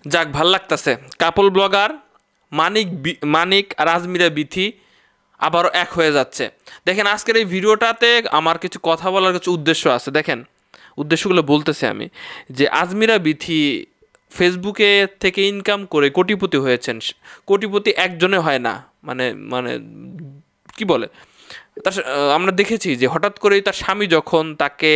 যাক, ভাল লাগতেছে। কাপল ব্লগার মানিক আর আজমিরা বিথি আবারও এক হয়ে যাচ্ছে। দেখেন, আজকের এই ভিডিওটাতে আমার কিছু কথা বলার কিছু উদ্দেশ্য আছে। দেখেন, উদ্দেশ্যগুলো বলতেছি আমি, যে আজমিরা বিথি ফেসবুকে থেকে ইনকাম করে কোটিপতি হয়েছেন। কোটিপতি একজনে হয় না, মানে মানে কি বলে, আমরা দেখেছি যে হঠাৎ করেই তার স্বামী যখন তাকে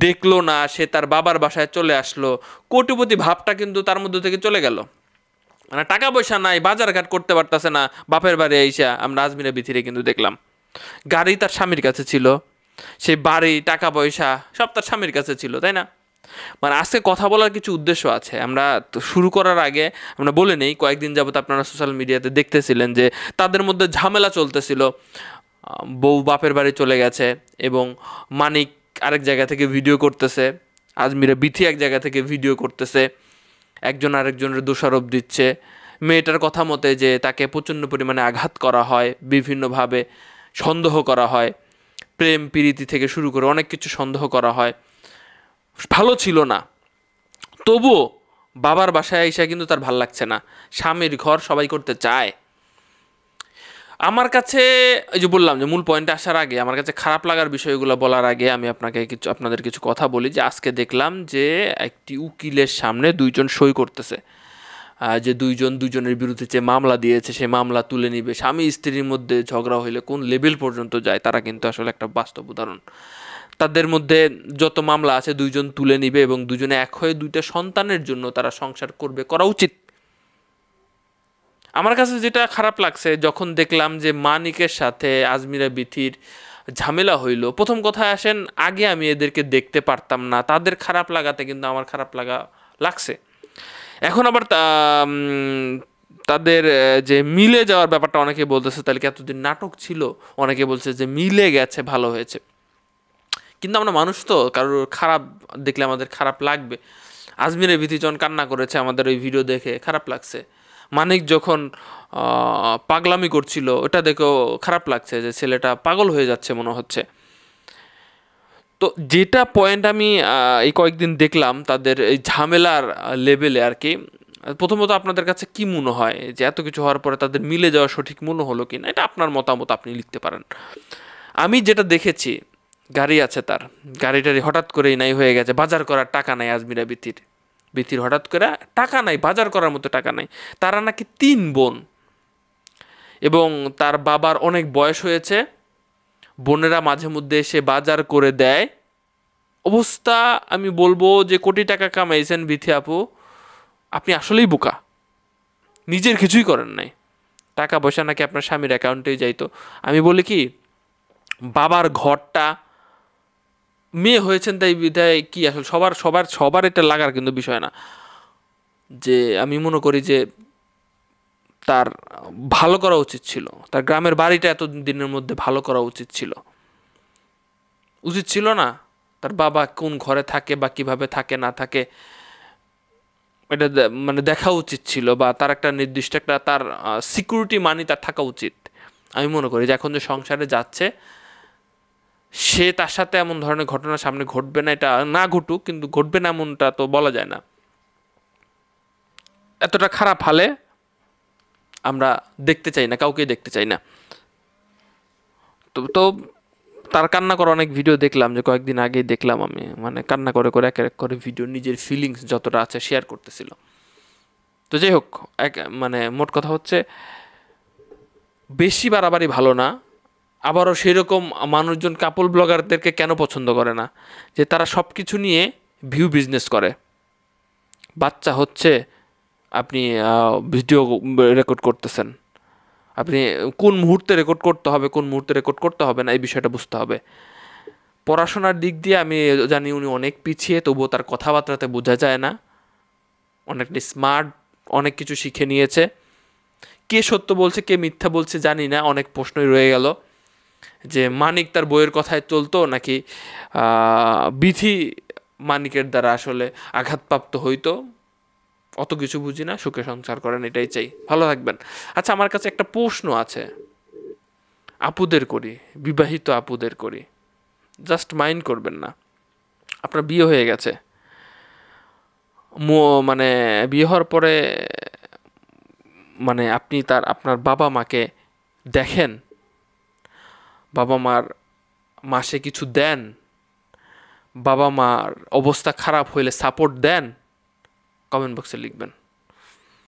দেখলো না, সে তার বাবার বাসায় চলে আসলো, কোটিপতি ভাবটা কিন্তু তার মধ্যে থেকে চলে গেল। মানে টাকা পয়সা নাই, বাজার ঘাট করতে পারতেছে না, বাপের বাড়ি আইসা আমরা আজমিরা বিথিরে কিন্তু দেখলাম। গাড়ি তার স্বামীর কাছে ছিল, সেই বাড়ি, টাকা পয়সা সব তার স্বামীর কাছে ছিল, তাই না? মানে আজকে কথা বলার কিছু উদ্দেশ্য আছে। আমরা তো শুরু করার আগে আমরা বলে নেই, কয়েকদিন যাবত আপনারা সোশ্যাল মিডিয়াতে দেখতেছিলেন যে তাদের মধ্যে ঝামেলা চলতেছিল। বউ বাপের বাড়ি চলে গেছে এবং মানিক আরেক জায়গা থেকে ভিডিও করতেছে, আজমিরা বিথি এক জায়গা থেকে ভিডিও করতেছে, একজন আরেকজনের দোষারোপ দিচ্ছে। মেয়েটার কথা মতে যে তাকে প্রচণ্ড পরিমাণে আঘাত করা হয়, বিভিন্নভাবে সন্দেহ করা হয়, প্রেম প্রীতি থেকে শুরু করে অনেক কিছু সন্দেহ করা হয়। ভালো ছিল না, তবুও বাবার বাসায় এসে কিন্তু তার ভাল লাগছে না। স্বামীর ঘর সবাই করতে চায়। আমার কাছে, এই যে বললাম যে মূল পয়েন্টে আসার আগে, আমার কাছে খারাপ লাগার বিষয়গুলো বলার আগে আমি আপনাদের কিছু কথা বলি। যে আজকে দেখলাম যে একটি উকিলের সামনে দুইজন সই করতেছে, যে দুইজনের বিরুদ্ধে যে মামলা দিয়েছে সে মামলা তুলে নিবে। স্বামী স্ত্রীর মধ্যে ঝগড়া হইলে কোন লেভেল পর্যন্ত যায় তারা কিন্তু আসলে একটা বাস্তব উদাহরণ। তাদের মধ্যে যত মামলা আছে দুইজন তুলে নিবে এবং দুজনে এক হয়ে দুইটা সন্তানের জন্য তারা সংসার করবে, করা উচিত। আমার কাছে যেটা খারাপ লাগছে, যখন দেখলাম যে মানিকের সাথে আজমিরা বিথির ঝামেলা হইল, প্রথম কথায় আসেন, আগে আমি এদেরকে দেখতে পারতাম না, তাদের খারাপ লাগাতে কিন্তু আমার খারাপ লাগছে। এখন আবার তাদের যে মিলে যাওয়ার ব্যাপারটা অনেকে বলতেছে, তাহলে কি এতদিন নাটক ছিল? অনেকে বলছে যে মিলে গেছে, ভালো হয়েছে। কিন্তু আমরা মানুষ তো, কারোর খারাপ দেখলে আমাদের খারাপ লাগবে। আজমিরের ভীতি যখন কান্না করেছে আমাদের ওই ভিডিও দেখে, খারাপ লাগছে। মানিক যখন পাগলামি করছিল, ওটা দেখেও খারাপ লাগছে যে ছেলেটা পাগল হয়ে যাচ্ছে মনে হচ্ছে। তো যেটা পয়েন্ট আমি এই কয়েকদিন দেখলাম তাদের এই ঝামেলার লেভেলে আর কি, প্রথমত আপনাদের কাছে কি মনে হয় যে এত কিছু হওয়ার পরে তাদের মিলে যাওয়া সঠিক মনে হলো কি না? এটা আপনার মতামত, আপনি লিখতে পারেন। আমি যেটা দেখেছি, গাড়ি আছে তার, গাড়িটারি হঠাৎ করেই নাই হয়ে গেছে, বাজার করার টাকা নাই আজমিরা বিথির হঠাৎ করে টাকা নাই, বাজার করার মতো টাকা নাই। তারা নাকি 3 বোন এবং তার বাবার অনেক বয়স হয়েছে, বোনেরা মাঝে মধ্যে এসে বাজার করে দেয়। অবস্থা, আমি বলবো যে কোটি টাকা কামাইছেন বিথি আপু, আপনি আসলেই বোকা। নিজের কিছুই করেন নাই, টাকা পয়সা নাকি আপনার স্বামীর অ্যাকাউন্টেই যাইতো। আমি বলি কি, বাবার ঘরটা, মেয়ে হয়েছেন তাই বিধায় কি আসলে সবার সবার সবার এটা লাগার কিন্তু বিষয় না। যে আমি মনে করি যে তার ভালো করা উচিত ছিল, তার গ্রামের বাড়িটা এত দিনের মধ্যে ভালো করা উচিত ছিল না? তার বাবা কোন ঘরে থাকে বা কিভাবে থাকে না থাকে, এটা মানে দেখা উচিত ছিল, বা তার একটা নির্দিষ্ট একটা তার সিকিউরিটি মানি তার থাকা উচিত। আমি মনে করি যে এখন যে সংসারে যাচ্ছে, সে তার সাথে এমন ধরনের ঘটনা সামনে ঘটবে না, এটা না ঘটুক, কিন্তু ঘটবে না এমনটা তো বলা যায় না। এতটা খারাপ হালে আমরা দেখতে চাই না, কাউকেই দেখতে চাই না। তো তার কান্না করা অনেক ভিডিও দেখলাম, যে কয়েকদিন আগেই দেখলাম আমি, মানে কান্না করে করে এক এক করে ভিডিও নিজের ফিলিংস যতটা আছে শেয়ার করতেছিল। তো যাই হোক, মানে মোট কথা হচ্ছে, বেশি বাড়াবাড়ি ভালো না। আবারও সেই রকম মানুষজন কাপল ব্লগারদেরকে কেন পছন্দ করে না? যে তারা সব কিছু নিয়ে ভিউ বিজনেস করে। বাচ্চা হচ্ছে, আপনি ভিডিও রেকর্ড করতেছেন, আপনি কোন মুহূর্তে রেকর্ড করতে হবে, কোন মুহূর্তে রেকর্ড করতে হবে না, এই বিষয়টা বুঝতে হবে। পড়াশোনার দিক দিয়ে আমি জানি উনি অনেক পিছিয়ে, তবুও তার কথাবার্তাতে বোঝা যায় না, অনেকটা স্মার্ট, অনেক কিছু শিখে নিয়েছে। কে সত্য বলছে কে মিথ্যা বলছে জানি না, অনেক প্রশ্নই রয়ে গেল। যে মানিক তার বইয়ের কথায় চলতো নাকি বিথি মানিকের দ্বারা আসলে আঘাতপ্রাপ্ত হইতো, অত কিছু বুঝি না। সুখে সংসার করেন, এটাই চাই। ভালো থাকবেন। আচ্ছা, আমার কাছে একটা প্রশ্ন আছে, আপুদের করি, বিবাহিত আপুদের করি, জাস্ট মাইন্ড করবেন না। আপনার বিয়ে হয়ে গেছে, মানে বিয়ে হওয়ার পরে মানে আপনি আপনার বাবা মাকে দেখেন, বাবা মার মাসে কিছু দেন, বাবা মার অবস্থা খারাপ হইলে সাপোর্ট দেন? কমেন্ট বক্সে লিখবেন।